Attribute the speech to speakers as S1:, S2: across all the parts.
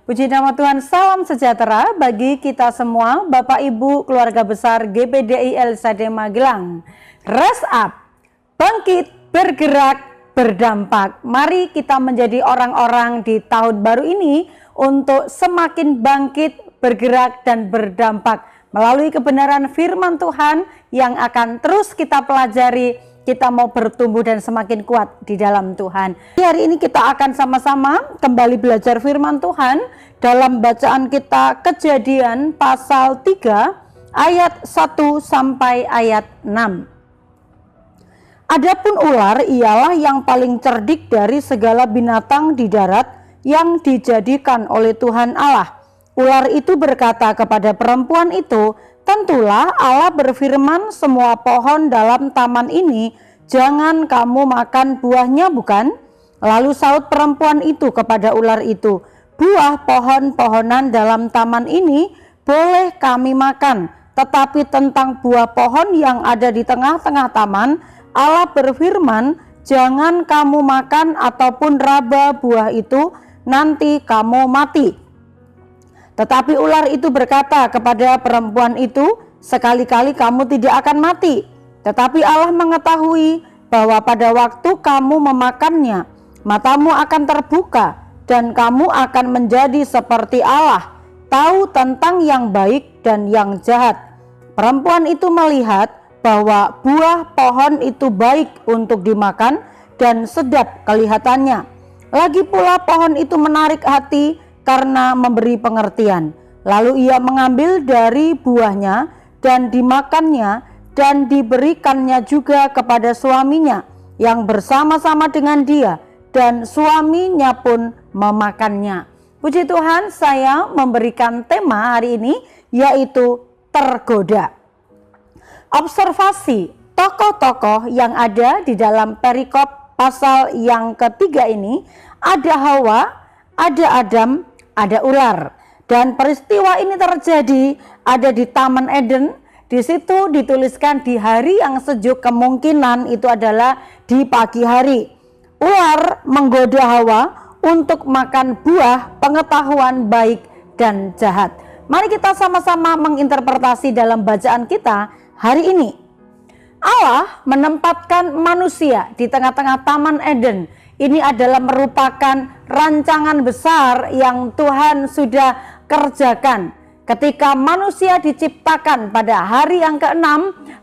S1: Puji nama Tuhan, salam sejahtera bagi kita semua, Bapak Ibu keluarga besar GPDI LSD Magelang. Rise up, bangkit, bergerak, berdampak. Mari kita menjadi orang-orang di tahun baru ini untuk semakin bangkit, bergerak, dan berdampak melalui kebenaran firman Tuhan yang akan terus kita pelajari. Kita mau bertumbuh dan semakin kuat di dalam Tuhan. Hari ini kita akan sama-sama kembali belajar firman Tuhan dalam bacaan kita Kejadian pasal 3 ayat 1 sampai ayat 6. Adapun ular ialah yang paling cerdik dari segala binatang di darat yang dijadikan oleh Tuhan Allah. Ular itu berkata kepada perempuan itu, "Tentulah Allah berfirman, semua pohon dalam taman ini jangan kamu makan buahnya, bukan?" Lalu saut perempuan itu kepada ular itu, "Buah pohon-pohonan dalam taman ini boleh kami makan, tetapi tentang buah pohon yang ada di tengah-tengah taman, Allah berfirman, jangan kamu makan ataupun raba buah itu, nanti kamu mati." Tetapi ular itu berkata kepada perempuan itu, "Sekali-kali kamu tidak akan mati. Tetapi Allah mengetahui bahwa pada waktu kamu memakannya, matamu akan terbuka dan kamu akan menjadi seperti Allah, tahu tentang yang baik dan yang jahat." Perempuan itu melihat bahwa buah pohon itu baik untuk dimakan dan sedap kelihatannya. Lagi pula pohon itu menarik hati karena memberi pengertian. Lalu ia mengambil dari buahnya dan dimakannya dan diberikannya juga kepada suaminya yang bersama-sama dengan dia, dan suaminya pun memakannya. Puji Tuhan, saya memberikan tema hari ini yaitu tergoda. Observasi tokoh-tokoh yang ada di dalam perikop pasal yang ketiga ini, ada Hawa, ada Adam, ada ular. Dan peristiwa ini terjadi ada di Taman Eden. Di situ dituliskan di hari yang sejuk, kemungkinan itu adalah di pagi hari. Ular menggoda Hawa untuk makan buah pengetahuan baik dan jahat. Mari kita sama-sama menginterpretasi dalam bacaan kita hari ini. Allah menempatkan manusia di tengah-tengah Taman Eden. Ini adalah merupakan rancangan besar yang Tuhan sudah kerjakan. Ketika manusia diciptakan pada hari yang ke-6,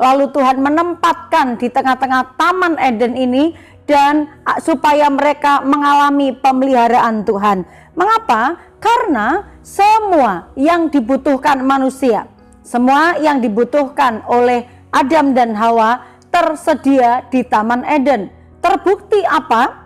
S1: lalu Tuhan menempatkan di tengah-tengah Taman Eden ini dan supaya mereka mengalami pemeliharaan Tuhan. Mengapa? Karena semua yang dibutuhkan manusia, semua yang dibutuhkan oleh Adam dan Hawa tersedia di Taman Eden. Terbukti apa?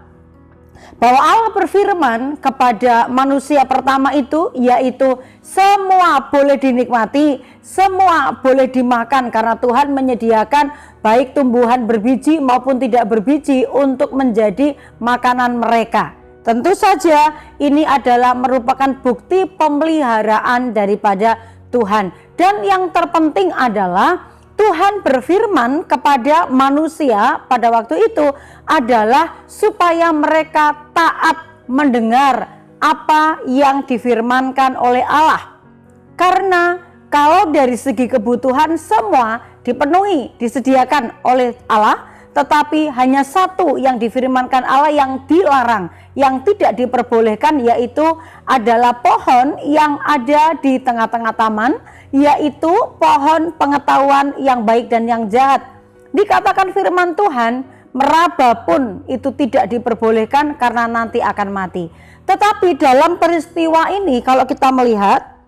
S1: Bahwa Allah berfirman kepada manusia pertama itu, yaitu semua boleh dinikmati, semua boleh dimakan, karena Tuhan menyediakan baik tumbuhan berbiji maupun tidak berbiji untuk menjadi makanan mereka. Tentu saja ini adalah merupakan bukti pemeliharaan daripada Tuhan. Dan yang terpenting adalah Tuhan berfirman kepada manusia pada waktu itu adalah supaya mereka taat mendengar apa yang difirmankan oleh Allah. Karena kalau dari segi kebutuhan semua dipenuhi, disediakan oleh Allah, tetapi hanya satu yang difirmankan Allah yang dilarang, yang tidak diperbolehkan, yaitu adalah pohon yang ada di tengah-tengah taman, yaitu pohon pengetahuan yang baik dan yang jahat. Dikatakan firman Tuhan, meraba pun itu tidak diperbolehkan karena nanti akan mati. Tetapi dalam peristiwa ini kalau kita melihat,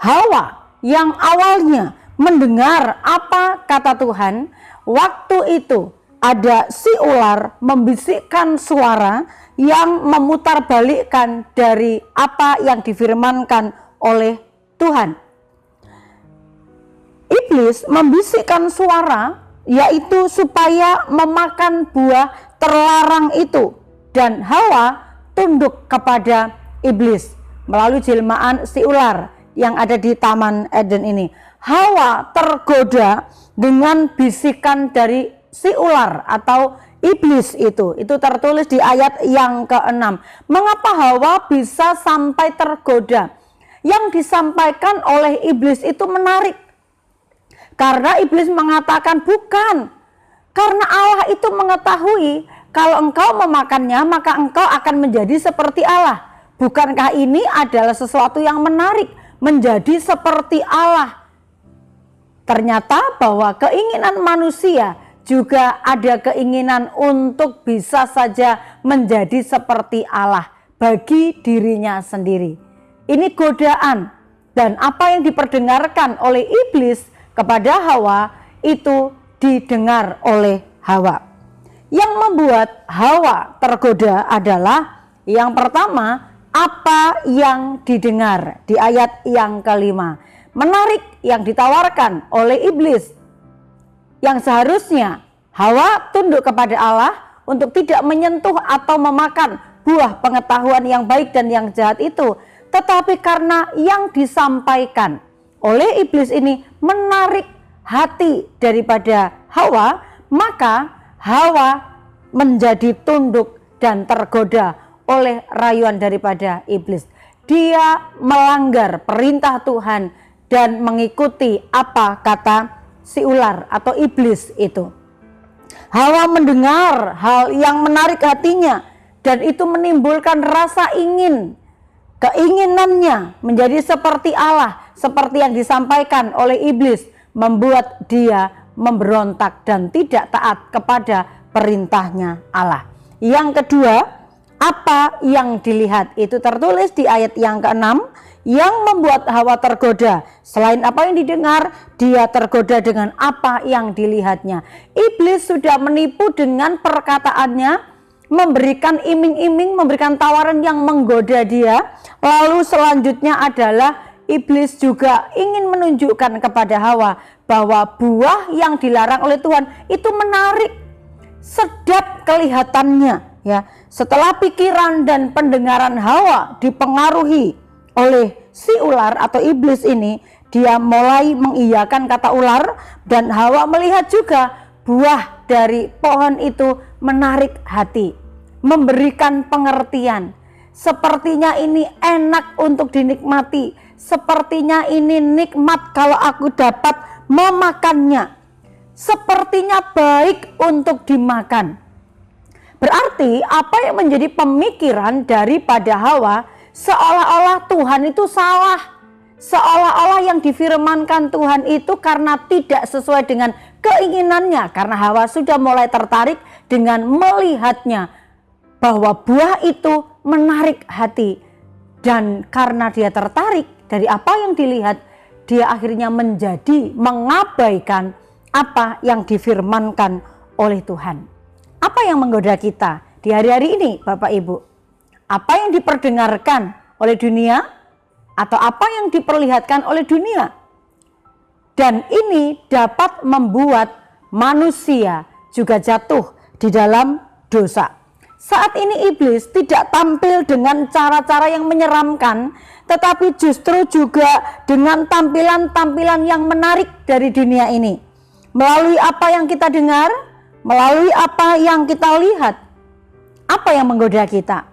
S1: Hawa yang awalnya mendengar apa kata Tuhan, waktu itu ada si ular membisikkan suara yang memutarbalikkan dari apa yang difirmankan oleh Tuhan. Iblis membisikkan suara yaitu supaya memakan buah terlarang itu, dan Hawa tunduk kepada iblis melalui jelmaan si ular yang ada di Taman Eden ini. Hawa tergoda dengan bisikan dari si ular atau iblis itu tertulis di ayat yang ke-6. Mengapa Hawa bisa sampai tergoda? Yang disampaikan oleh iblis itu menarik. Karena iblis mengatakan bukan. Karena Allah itu mengetahui kalau engkau memakannya maka engkau akan menjadi seperti Allah. Bukankah ini adalah sesuatu yang menarik, menjadi seperti Allah? Ternyata bahwa keinginan manusia juga ada keinginan untuk bisa saja menjadi seperti Allah bagi dirinya sendiri. Ini godaan, dan apa yang diperdengarkan oleh iblis kepada Hawa itu didengar oleh Hawa. Yang membuat Hawa tergoda adalah yang pertama, apa yang didengar di ayat yang ke-5. Menarik yang ditawarkan oleh iblis, yang seharusnya Hawa tunduk kepada Allah untuk tidak menyentuh atau memakan buah pengetahuan yang baik dan yang jahat itu. Tetapi karena yang disampaikan oleh iblis ini menarik hati daripada Hawa, maka Hawa menjadi tunduk dan tergoda oleh rayuan daripada iblis. Dia melanggar perintah Tuhan dan mengikuti apa kata si ular atau iblis itu. Hawa mendengar hal yang menarik hatinya dan itu menimbulkan rasa keinginannya menjadi seperti Allah, seperti yang disampaikan oleh iblis, membuat dia memberontak dan tidak taat kepada perintahnya Allah. Yang kedua, apa yang dilihat itu tertulis di ayat yang ke-6, yang membuat Hawa tergoda. Selain apa yang didengar, dia tergoda dengan apa yang dilihatnya. Iblis sudah menipu dengan perkataannya, memberikan iming-iming, memberikan tawaran yang menggoda dia. Lalu selanjutnya adalah iblis juga ingin menunjukkan kepada Hawa bahwa buah yang dilarang oleh Tuhan itu menarik, sedap kelihatannya, ya. Setelah pikiran dan pendengaran Hawa dipengaruhi oleh si ular atau iblis ini, dia mulai mengiyakan kata ular, dan Hawa melihat juga buah dari pohon itu menarik hati, memberikan pengertian. Sepertinya ini enak untuk dinikmati, sepertinya ini nikmat kalau aku dapat memakannya, sepertinya baik untuk dimakan. Berarti apa yang menjadi pemikiran daripada Hawa, seolah-olah Tuhan itu salah, seolah-olah yang difirmankan Tuhan itu karena tidak sesuai dengan keinginannya, karena Hawa sudah mulai tertarik dengan melihatnya bahwa buah itu menarik hati, dan karena dia tertarik dari apa yang dilihat, dia akhirnya menjadi mengabaikan apa yang difirmankan oleh Tuhan. Apa yang menggoda kita di hari-hari ini, Bapak Ibu? Apa yang diperdengarkan oleh dunia atau apa yang diperlihatkan oleh dunia? Dan ini dapat membuat manusia juga jatuh di dalam dosa. Saat ini iblis tidak tampil dengan cara-cara yang menyeramkan, tetapi justru juga dengan tampilan-tampilan yang menarik dari dunia ini. Melalui apa yang kita dengar, melalui apa yang kita lihat, apa yang menggoda kita,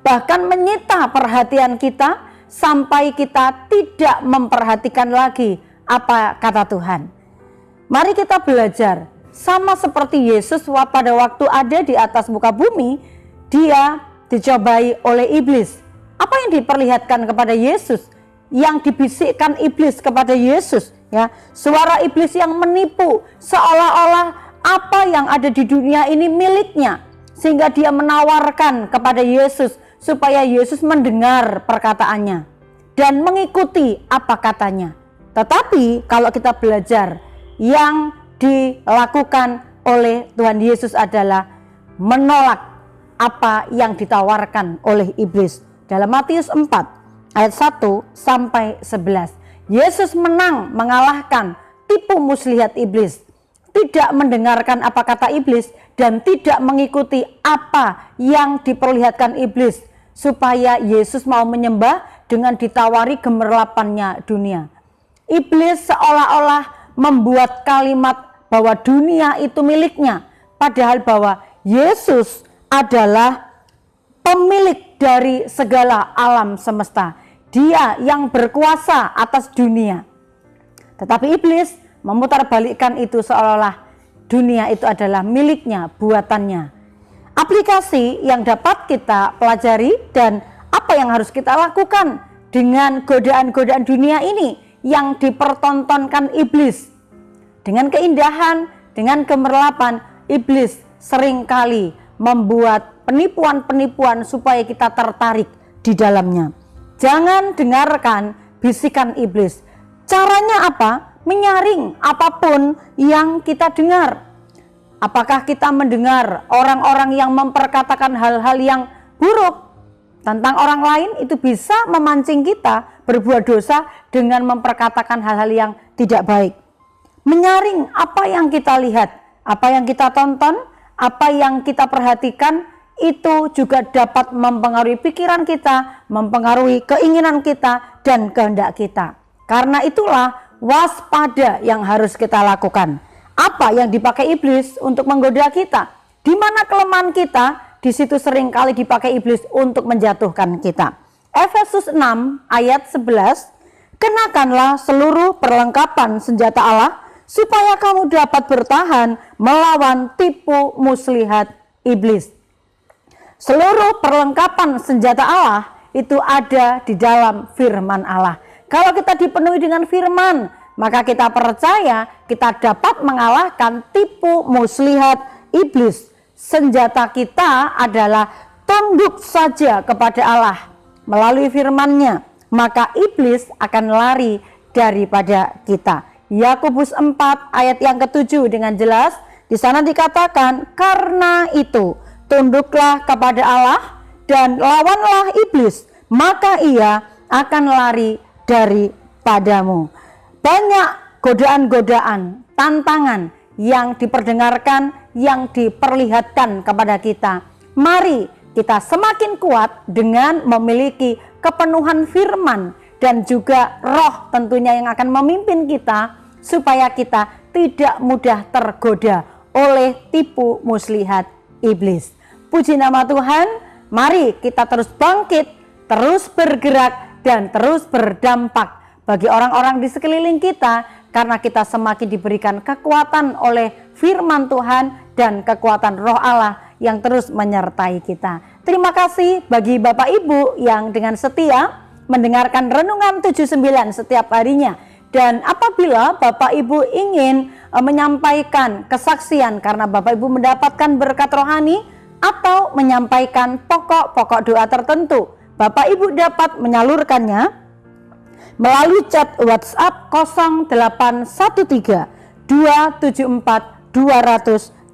S1: bahkan menyita perhatian kita sampai kita tidak memperhatikan lagi apa kata Tuhan. Mari kita belajar, sama seperti Yesus pada waktu ada di atas muka bumi, dia dicobai oleh iblis. Apa yang diperlihatkan kepada Yesus, yang dibisikkan iblis kepada Yesus, ya, suara iblis yang menipu, seolah-olah apa yang ada di dunia ini miliknya, sehingga dia menawarkan kepada Yesus supaya Yesus mendengar perkataannya dan mengikuti apa katanya. Tetapi kalau kita belajar, yang dilakukan oleh Tuhan Yesus adalah menolak apa yang ditawarkan oleh iblis. Dalam Matius 4 ayat 1 sampai 11, Yesus menang mengalahkan tipu muslihat iblis, tidak mendengarkan apa kata iblis dan tidak mengikuti apa yang diperlihatkan iblis, supaya Yesus mau menyembah dengan ditawari gemerlapannya dunia. Iblis seolah-olah membuat kalimat bahwa dunia itu miliknya, padahal bahwa Yesus adalah pemilik dari segala alam semesta. Dia yang berkuasa atas dunia. Tetapi iblis memutarbalikkan itu seolah-olah dunia itu adalah miliknya, buatannya. Aplikasi yang dapat kita pelajari dan apa yang harus kita lakukan dengan godaan-godaan dunia ini yang dipertontonkan iblis. Dengan keindahan, dengan gemerlapan, iblis seringkali membuat penipuan-penipuan supaya kita tertarik di dalamnya. Jangan dengarkan bisikan iblis. Caranya apa? Menyaring apapun yang kita dengar. Apakah kita mendengar orang-orang yang memperkatakan hal-hal yang buruk tentang orang lain, itu bisa memancing kita berbuat dosa dengan memperkatakan hal-hal yang tidak baik. Menyaring apa yang kita lihat, apa yang kita tonton, apa yang kita perhatikan, itu juga dapat mempengaruhi pikiran kita, mempengaruhi keinginan kita dan kehendak kita. Karena itulah waspada yang harus kita lakukan. Apa yang dipakai iblis untuk menggoda kita? Di mana kelemahan kita? Di situ seringkali dipakai iblis untuk menjatuhkan kita. Efesus 6 ayat 11, kenakanlah seluruh perlengkapan senjata Allah supaya kamu dapat bertahan melawan tipu muslihat iblis. Seluruh perlengkapan senjata Allah itu ada di dalam firman Allah. Kalau kita dipenuhi dengan firman, maka kita percaya kita dapat mengalahkan tipu muslihat iblis. Senjata kita adalah tunduk saja kepada Allah melalui firman-Nya, maka iblis akan lari daripada kita. Yakobus 4 ayat yang ke-7 dengan jelas di sana dikatakan, karena itu tunduklah kepada Allah dan lawanlah iblis, maka ia akan lari daripadamu. Banyak godaan-godaan, tantangan yang diperdengarkan, yang diperlihatkan kepada kita. Mari kita semakin kuat dengan memiliki kepenuhan firman dan juga roh tentunya yang akan memimpin kita supaya kita tidak mudah tergoda oleh tipu muslihat iblis. Puji nama Tuhan, mari kita terus bangkit, terus bergerak dan terus berdampak bagi orang-orang di sekeliling kita, karena kita semakin diberikan kekuatan oleh firman Tuhan dan kekuatan roh Allah yang terus menyertai kita. Terima kasih bagi Bapak Ibu yang dengan setia mendengarkan Renungan 79 setiap harinya. Dan apabila Bapak Ibu ingin menyampaikan kesaksian karena Bapak Ibu mendapatkan berkat rohani atau menyampaikan pokok-pokok doa tertentu, Bapak Ibu dapat menyalurkannya melalui chat WhatsApp 0813 274 20088.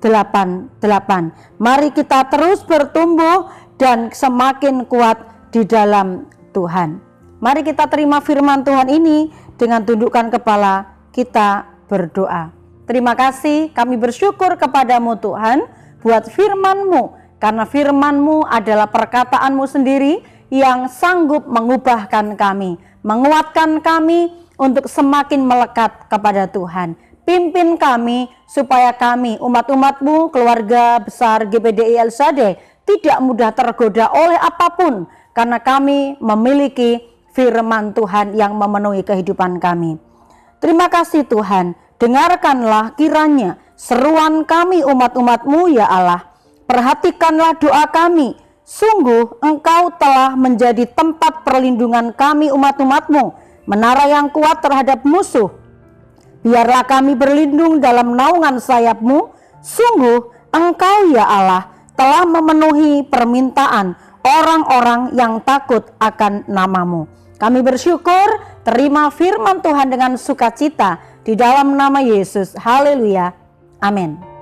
S1: Mari kita terus bertumbuh dan semakin kuat di dalam Tuhan. Mari kita terima firman Tuhan ini dengan tundukkan kepala, kita berdoa. Terima kasih, kami bersyukur kepadamu Tuhan buat firman-Mu, karena firman-Mu adalah perkataan-Mu sendiri yang sanggup mengubahkan kami, menguatkan kami untuk semakin melekat kepada Tuhan. Pimpin kami supaya kami umat-umat-Mu, keluarga besar GPDI El Shaddai, tidak mudah tergoda oleh apapun, karena kami memiliki firman Tuhan yang memenuhi kehidupan kami. Terima kasih Tuhan, dengarkanlah kiranya seruan kami umat-umat-Mu ya Allah. Perhatikanlah doa kami, sungguh Engkau telah menjadi tempat perlindungan kami umat-umat-Mu, menara yang kuat terhadap musuh. Biarlah kami berlindung dalam naungan sayap-Mu, sungguh Engkau ya Allah telah memenuhi permintaan orang-orang yang takut akan nama-Mu. Kami bersyukur, terima firman Tuhan dengan sukacita di dalam nama Yesus. Haleluya. Amin.